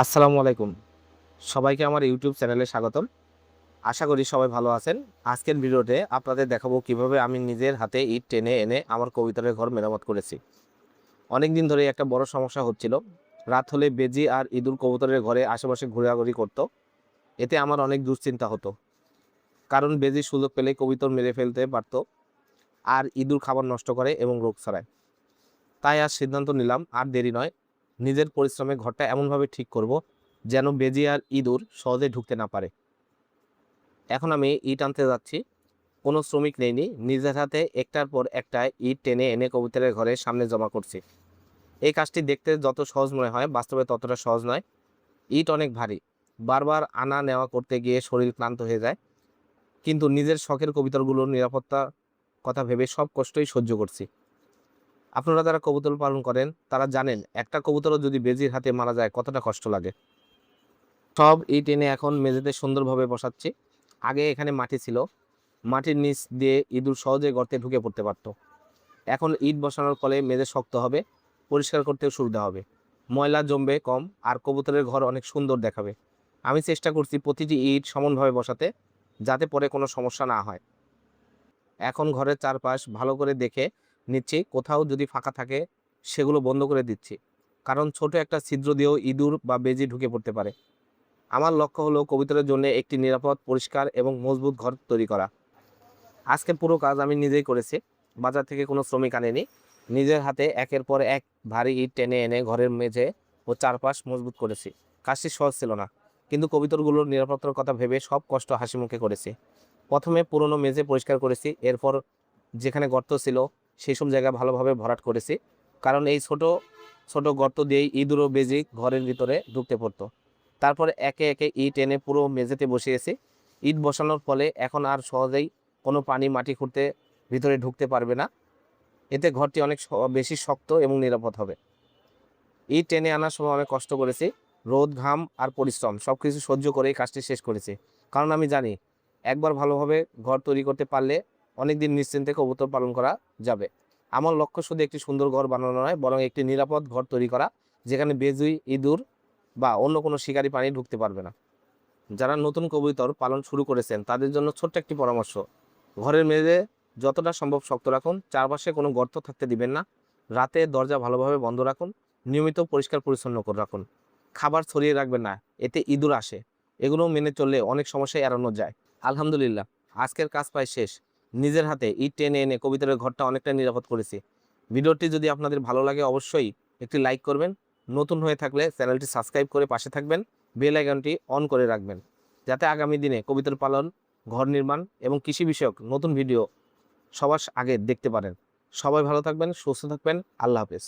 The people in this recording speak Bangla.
আসসালামু আলাইকুম। সবাইকে আমার ইউটিউব চ্যানেলে স্বাগতম। আশা করি সবাই ভালো আছেন। আজকের ভিডিওতে আপনাদের দেখাবো কিভাবে আমি নিজের হাতে ইট টেনে এনে আমার কবুতরের ঘর মেরামত করেছি। অনেক দিন ধরে একটা বড় সমস্যা হচ্ছিল। রাত হলে বেজি আর ইঁদুর কবুতরের ঘরে আশেপাশে ঘোরাঘুরি করত। এতে আমার অনেক দুশ্চিন্তা হতো। কারণ বেজি সুযোগ পেলে কবুতর মেরে ফেলতে পারত, আর ইঁদুর খাবার নষ্ট করে এবং রোগ ছড়ায়। তাই আজ সিদ্ধান্ত নিলাম, আর দেরি নয়, নিজের পরিশ্রমে ঘরটা এমনভাবে ঠিক করব যেন বেজি আর ইঁদুর সহজে ঢুকতে না পারে। এখন আমি ইট আনতে যাচ্ছি। কোনো শ্রমিক নেইনি, নিজের হাতে একটার পর একটা ইট টেনে এনে কবুতরের ঘরের সামনে জমা করছি। এই কাজটি দেখতে যত সহজ মনে হয়, বাস্তবে ততটা সহজ নয়। ইট অনেক ভারী, বারবার আনা নেওয়া করতে গিয়ে শরীর ক্লান্ত হয়ে যায়। কিন্তু নিজের শখের কবুতরগুলোর নিরাপত্তা কথা ভেবে সব কষ্টই সহ্য করছি। আপনারা যারা কবুতর পালন করেন তারা জানেন, একটা কবুতরও যদি বেজির হাতে মারা যায় কতটা কষ্ট লাগে। সব ইট এনে এখন মেঝেতে সুন্দরভাবে বসাচ্ছি। আগে এখানে মাটি ছিল, মাটির নিচ দিয়ে ইঁদুর সহজে গর্তে ঢুকে পড়তে পারত। এখন ইট বসানোর ফলে মেঝে শক্ত হবে, পরিষ্কার করতেও সুবিধা হবে, ময়লা জমবে কম, আর কবুতরের ঘর অনেক সুন্দর দেখাবে। আমি চেষ্টা করছি প্রতিটি ইট সমানভাবে বসাতে, যাতে পরে কোনো সমস্যা না হয়। এখন ঘরের চারপাশ ভালো করে দেখে নিচ্ছি, কোথাও যদি ফাঁকা থাকে সেগুলো বন্ধ করে দিচ্ছি, কারণ ছোট একটা ছিদ্র দিয়েও ইঁদুর বা বেজি ঢুকে পড়তে পারে। আমার লক্ষ্য হলো কবুতরের জন্য একটি নিরাপদ, পরিষ্কার এবং মজবুত ঘর তৈরি করা। আজকে পুরো কাজ আমি নিজেই করেছি, বাজার থেকে কোনো শ্রমিক আনেনি। নিজের হাতে একের পর এক ভারী ইট টেনে এনে ঘরের মেঝে ও চারপাশ মজবুত করেছি। কাজটি সহজ ছিল না, কিন্তু কবুতরগুলোর নিরাপত্তার কথা ভেবে সব কষ্ট হাসি মুখে করেছি। প্রথমে পুরনো মেঝে পরিষ্কার করেছি, এরপর যেখানে গর্ত ছিল সেই সব জায়গা ভালোভাবে ভরাট করেছি, কারণ এই ছোট ছোট গর্ত দিয়েই ইঁদুর ও বেজি ঘরের ভিতরে ঢুকতে পড়তো। তারপর একে একে ইট এনে পুরো মেঝেতে বসিয়েছি। ইট বসানোর ফলে এখন আর সহজেই কোনো পানি মাটি খুঁড়তে ভিতরে ঢুকতে পারবে না। এতে ঘরটি অনেক বেশি শক্ত এবং নিরাপদ হবে। ইট টেনে আনার সময় অনেক কষ্ট করেছি, রোদ, ঘাম আর পরিশ্রম সবকিছু সহ্য করে কাজটি শেষ করেছি। কারণ আমি জানি, একবার ভালোভাবে ঘর তৈরি করতে পারলে অনেকদিন নিশ্চিন্তে কবুতর পালন করা যাবে। আমার লক্ষ্য শুধু একটি সুন্দর ঘর বানানো নয়, বরং একটি নিরাপদ ঘর তৈরি করা, যেখানে বেজুই, ইঁদুর বা অন্য কোনো শিকারী প্রাণী ঢুকতে পারবে না। যারা নতুন কবুতর পালন শুরু করেছেন তাদের জন্য ছোট্ট একটি পরামর্শ: ঘরের মেঝে যতটা সম্ভব শক্ত রাখুন, চারপাশে কোনো গর্ত থাকতে দিবেন না, রাতে দরজা ভালোভাবে বন্ধ রাখুন, নিয়মিত পরিষ্কার পরিচ্ছন্ন করে রাখুন, খাবার ছড়িয়ে রাখবেন না, এতে ইঁদুর আসে। এগুলো মেনে চললে অনেক সমস্যায় এড়ানো যায়। আলহামদুলিল্লাহ, আজকের কাজ প্রায় শেষ। নিজের হাতে ইট টেনে এনে কবুতরের ঘরটা অনেকটা নিরাপদ করেছি। ভিডিওটি যদি আপনাদের ভালো লাগে অবশ্যই একটি লাইক করবেন। নতুন হয়ে থাকলে চ্যানেলটি সাবস্ক্রাইব করে পাশে থাকবেন, বেল আইকনটি অন করে রাখবেন, যাতে আগামী দিনে কবুতর পালন, ঘর নির্মাণ এবং কৃষি বিষয়ক নতুন ভিডিও সবার আগে দেখতে পারেন। সবাই ভালো থাকবেন, সুস্থ থাকবেন। আল্লাহ হাফেজ।